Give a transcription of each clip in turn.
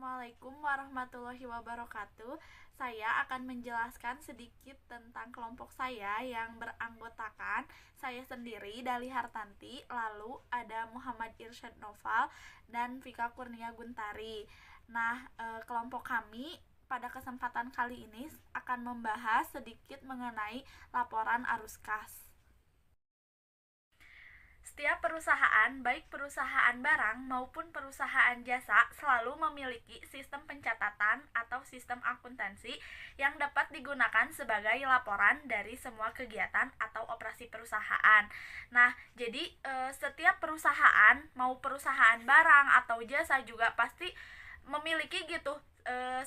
Assalamualaikum warahmatullahi wabarakatuh. Saya akan menjelaskan sedikit tentang kelompok saya yang beranggotakan saya sendiri, Dali Hartanti, lalu ada Muhammad Irsyad Noval dan Vika Kurnia Guntari. Nah, kelompok kami pada kesempatan kali ini akan membahas sedikit mengenai laporan arus kas. Setiap perusahaan, baik perusahaan barang maupun perusahaan jasa, selalu memiliki sistem pencatatan atau sistem akuntansi yang dapat digunakan sebagai laporan dari semua kegiatan atau operasi perusahaan. Nah, jadi setiap perusahaan, mau perusahaan barang atau jasa juga pasti memiliki gitu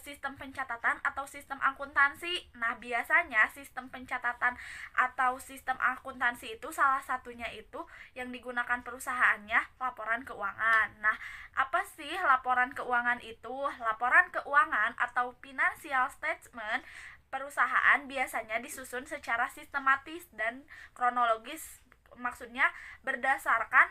sistem pencatatan atau sistem akuntansi. Nah, biasanya sistem pencatatan atau sistem akuntansi itu salah satunya itu yang digunakan perusahaannya laporan keuangan. Nah, apa sih laporan keuangan itu? Laporan keuangan atau financial statement perusahaan biasanya disusun secara sistematis dan kronologis. Maksudnya berdasarkan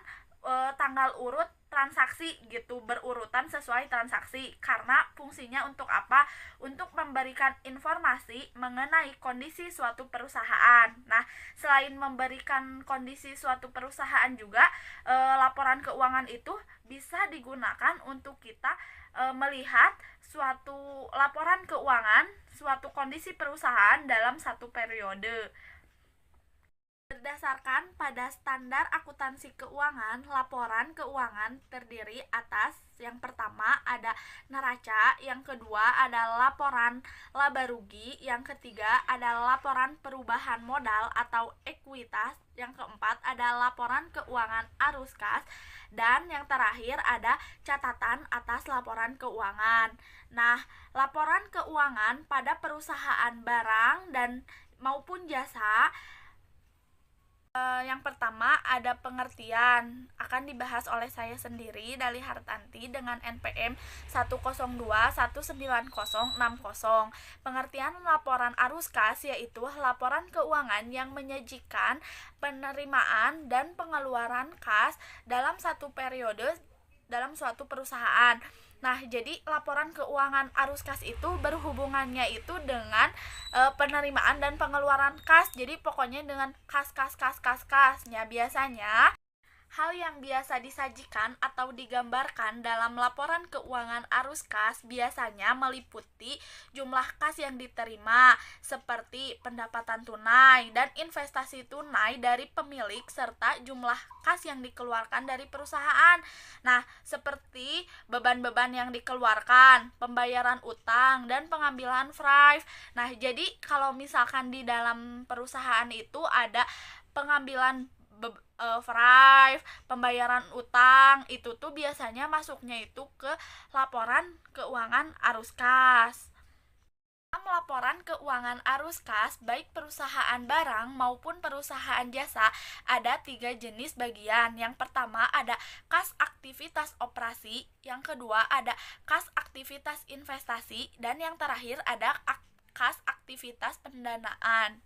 tanggal urut transaksi gitu, berurutan sesuai transaksi. Karena fungsinya untuk apa? Untuk memberikan informasi mengenai kondisi suatu perusahaan. Nah, selain memberikan kondisi suatu perusahaan juga, laporan keuangan itu bisa digunakan untuk kita melihat suatu laporan keuangan, suatu kondisi perusahaan dalam satu periode. Berdasarkan pada standar akuntansi keuangan, laporan keuangan terdiri atas yang pertama ada neraca, yang kedua ada laporan laba rugi, yang ketiga ada laporan perubahan modal atau ekuitas, yang keempat ada laporan keuangan arus kas, dan yang terakhir ada catatan atas laporan keuangan. Nah, laporan keuangan pada perusahaan barang dan maupun jasa. Yang pertama ada pengertian, akan dibahas oleh saya sendiri, Dali Hartanti, dengan NPM 102190060. Pengertian laporan arus kas yaitu laporan keuangan yang menyajikan penerimaan dan pengeluaran kas dalam satu periode dalam suatu perusahaan. Nah, jadi laporan keuangan arus kas itu berhubungannya itu dengan penerimaan dan pengeluaran kas. Jadi pokoknya dengan kasnya biasanya hal yang biasa disajikan atau digambarkan dalam laporan keuangan arus kas biasanya meliputi jumlah kas yang diterima, seperti pendapatan tunai dan investasi tunai dari pemilik, serta jumlah kas yang dikeluarkan dari perusahaan. Nah, seperti beban-beban yang dikeluarkan, pembayaran utang, dan pengambilan FRIV. Nah, jadi kalau misalkan di dalam perusahaan itu ada pengambilan FRIV, pembayaran utang, itu tuh biasanya masuknya itu ke laporan keuangan arus kas. Dalam laporan keuangan arus kas, baik perusahaan barang maupun perusahaan jasa, ada 3 jenis bagian. Yang pertama ada kas aktivitas operasi, yang kedua ada kas aktivitas investasi, dan yang terakhir ada kas aktivitas pendanaan.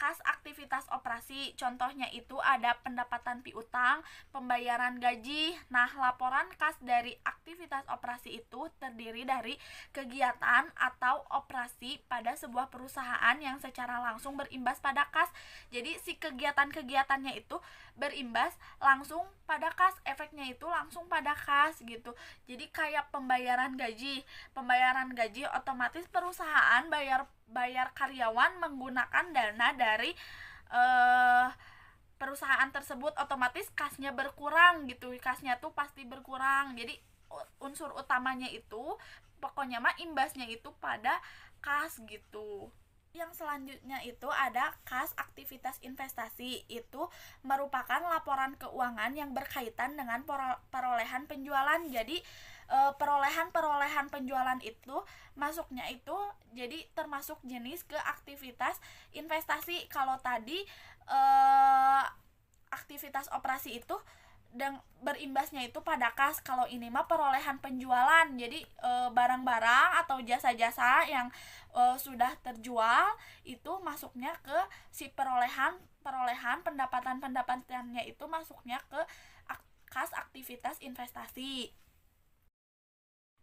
Kas aktivitas operasi, contohnya itu ada pendapatan piutang, pembayaran gaji. Nah, laporan kas dari aktivitas operasi itu terdiri dari kegiatan atau operasi pada sebuah perusahaan yang secara langsung berimbas pada kas. Jadi si kegiatan-kegiatannya itu berimbas langsung pada kas, efeknya itu langsung pada kas gitu. Jadi kayak pembayaran gaji otomatis perusahaan bayar karyawan menggunakan dana dari perusahaan tersebut, otomatis kasnya berkurang gitu. Kasnya tuh pasti berkurang. Jadi unsur utamanya itu pokoknya mah imbasnya itu pada kas gitu. Yang selanjutnya itu ada kas aktivitas investasi. Itu merupakan laporan keuangan yang berkaitan dengan perolehan penjualan. Jadi perolehan penjualan itu masuknya itu jadi termasuk jenis ke aktivitas investasi. Kalau tadi aktivitas operasi itu dan berimbasnya itu pada kas, kalau ini mah perolehan penjualan. Jadi barang-barang atau jasa-jasa yang sudah terjual itu masuknya ke si perolehan pendapatannya itu masuknya ke kas aktivitas investasi.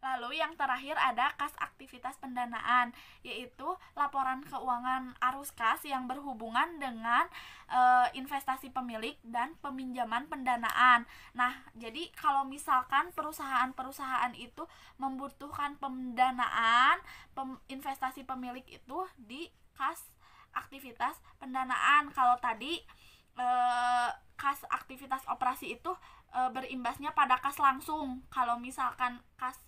Lalu yang terakhir ada kas aktivitas pendanaan, yaitu laporan keuangan arus kas yang berhubungan dengan investasi pemilik dan peminjaman pendanaan. Nah, jadi kalau misalkan perusahaan-perusahaan itu membutuhkan pendanaan, investasi pemilik itu di kas aktivitas pendanaan. Kalau tadi kas aktivitas operasi itu berimbasnya pada kas langsung. Kalau misalkan kas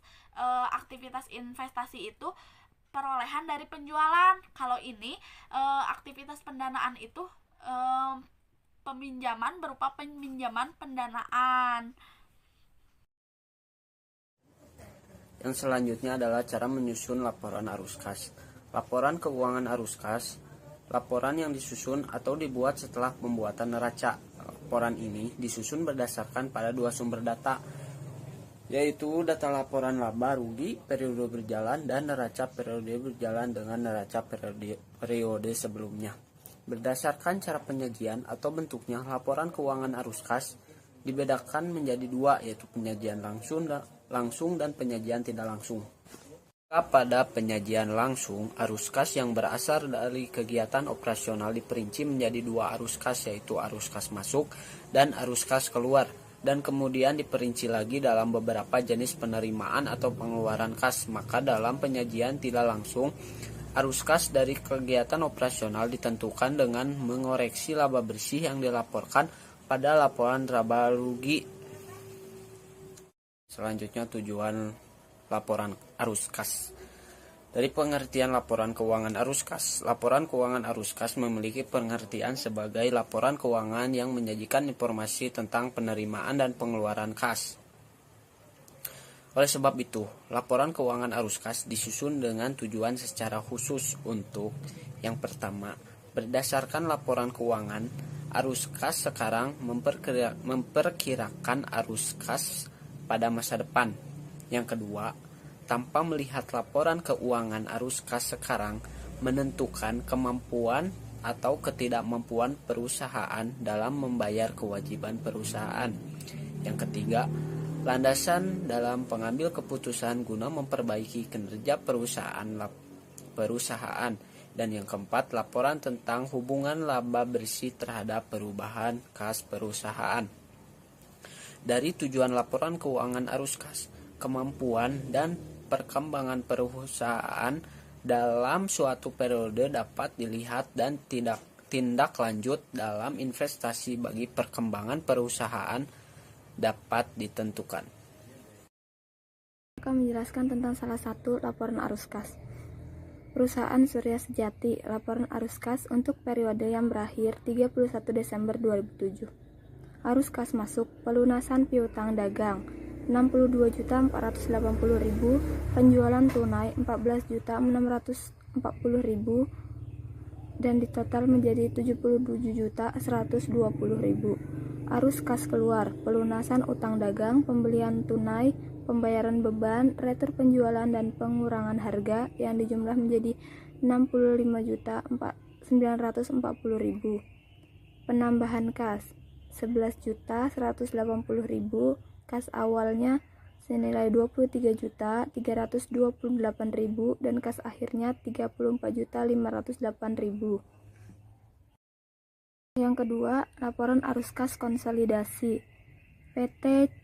aktivitas investasi itu perolehan dari penjualan. Kalau ini aktivitas pendanaan itu peminjaman berupa peminjaman pendanaan. Yang selanjutnya adalah cara menyusun laporan arus kas. Laporan keuangan arus kas, laporan yang disusun atau dibuat setelah pembuatan neraca. Laporan ini disusun berdasarkan pada dua sumber data, yaitu data laporan laba rugi periode berjalan dan neraca periode berjalan dengan neraca periode sebelumnya. Berdasarkan cara penyajian atau bentuknya, laporan keuangan arus kas dibedakan menjadi dua, yaitu penyajian langsung dan penyajian tidak langsung. Pada penyajian langsung, arus kas yang berasal dari kegiatan operasional diperinci menjadi dua arus kas, yaitu arus kas masuk dan arus kas keluar, dan kemudian diperinci lagi dalam beberapa jenis penerimaan atau pengeluaran kas. Maka dalam penyajian tidak langsung, arus kas dari kegiatan operasional ditentukan dengan mengoreksi laba bersih yang dilaporkan pada laporan laba rugi. Selanjutnya tujuan laporan arus kas. Dari pengertian laporan keuangan arus kas, laporan keuangan arus kas memiliki pengertian sebagai laporan keuangan yang menyajikan informasi tentang penerimaan dan pengeluaran kas. Oleh sebab itu, laporan keuangan arus kas disusun dengan tujuan secara khusus untuk yang pertama, berdasarkan laporan keuangan arus kas sekarang memperkirakan arus kas pada masa depan. Yang kedua, tanpa melihat laporan keuangan arus kas sekarang menentukan kemampuan atau ketidakmampuan perusahaan dalam membayar kewajiban perusahaan. Yang ketiga, landasan dalam pengambil keputusan guna memperbaiki kinerja perusahaan. Dan yang keempat, laporan tentang hubungan laba bersih terhadap perubahan kas perusahaan. Dari tujuan laporan keuangan arus kas, kemampuan dan perkembangan perusahaan dalam suatu periode dapat dilihat dan tindak lanjut dalam investasi bagi perkembangan perusahaan dapat ditentukan. Akan menjelaskan tentang salah satu laporan arus kas. Perusahaan Surya Sejati, laporan arus kas untuk periode yang berakhir 31 Desember 2007. Arus kas masuk, pelunasan piutang dagang 62.480.000, penjualan tunai 14.640.000, dan di total menjadi 77.120.000. Arus kas keluar, pelunasan utang dagang, pembelian tunai, pembayaran beban, retur penjualan dan pengurangan harga yang dijumlah menjadi 65.940.000. Penambahan kas 11.180.000, kas awalnya senilai 23.328.000 dan kas akhirnya 34.508.000. Yang kedua, laporan arus kas konsolidasi. PT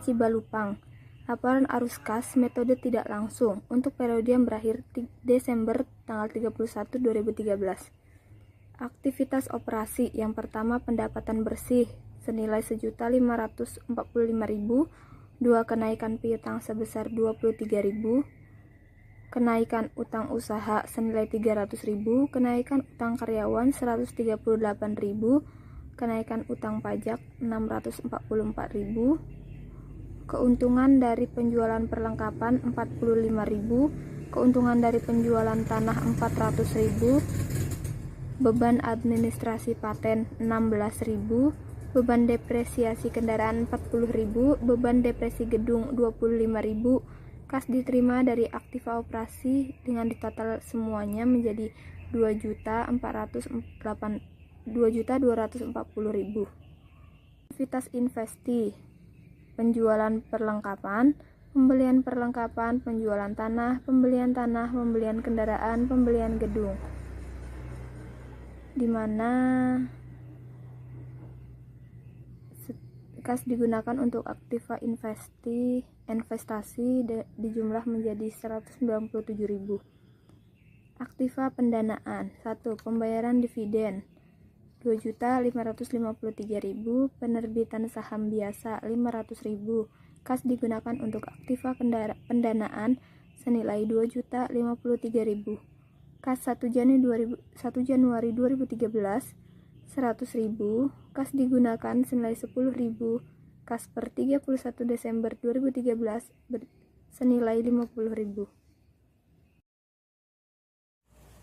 Cibalupang. Laporan arus kas metode tidak langsung untuk periode yang berakhir Desember tanggal 31 2013. Aktivitas operasi yang pertama, pendapatan bersih senilai 1.545.000, 2 kenaikan piutang sebesar 23.000, kenaikan utang usaha senilai 300.000, kenaikan utang karyawan 138.000, kenaikan utang pajak 644.000, keuntungan dari penjualan perlengkapan 45.000, keuntungan dari penjualan tanah 400.000, beban administrasi paten 16.000, beban depresiasi kendaraan 40.000, beban depresi gedung 25.000, kas diterima dari aktiva operasi dengan ditotal semuanya menjadi 2.240.000. Aktivitas investi penjualan perlengkapan, pembelian perlengkapan, penjualan tanah, pembelian kendaraan, pembelian gedung, di mana kas digunakan untuk aktiva investasi di jumlah menjadi 197.000. Aktiva pendanaan 1. Pembayaran dividen 2.553.000, penerbitan saham biasa 500.000. Kas digunakan untuk aktiva pendanaan senilai 2.053.000. Kas 1 Januari 2013 100.000. Kas digunakan senilai 10.000. Kas per 31 Desember 2013 senilai 50.000.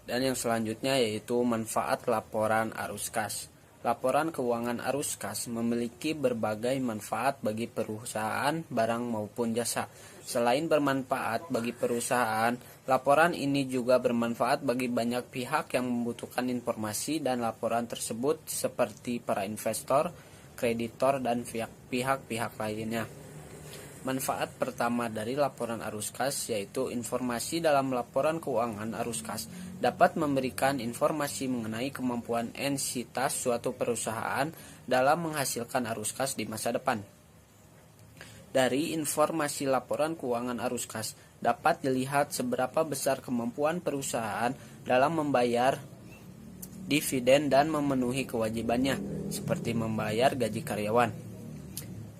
Dan yang selanjutnya yaitu manfaat laporan arus kas. Laporan keuangan arus kas memiliki berbagai manfaat bagi perusahaan, barang maupun jasa. Selain bermanfaat bagi perusahaan, laporan ini juga bermanfaat bagi banyak pihak yang membutuhkan informasi dan laporan tersebut seperti para investor, kreditor, dan pihak-pihak lainnya. Manfaat pertama dari laporan arus kas yaitu informasi dalam laporan keuangan arus kas dapat memberikan informasi mengenai kemampuan entitas suatu perusahaan dalam menghasilkan arus kas di masa depan. Dari informasi laporan keuangan arus kas dapat dilihat seberapa besar kemampuan perusahaan dalam membayar dividen dan memenuhi kewajibannya, seperti membayar gaji karyawan.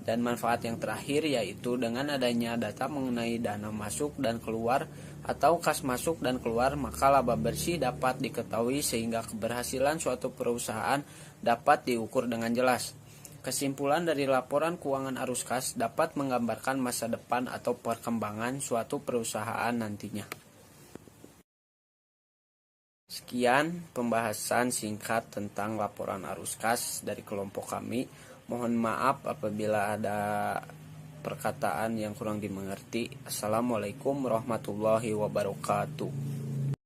Dan manfaat yang terakhir yaitu dengan adanya data mengenai dana masuk dan keluar atau kas masuk dan keluar, maka laba bersih dapat diketahui sehingga keberhasilan suatu perusahaan dapat diukur dengan jelas. Kesimpulan dari laporan keuangan arus kas dapat menggambarkan masa depan atau perkembangan suatu perusahaan nantinya. Sekian pembahasan singkat tentang laporan arus kas dari kelompok kami. Mohon maaf apabila ada perkataan yang kurang dimengerti. Assalamualaikum warahmatullahi wabarakatuh.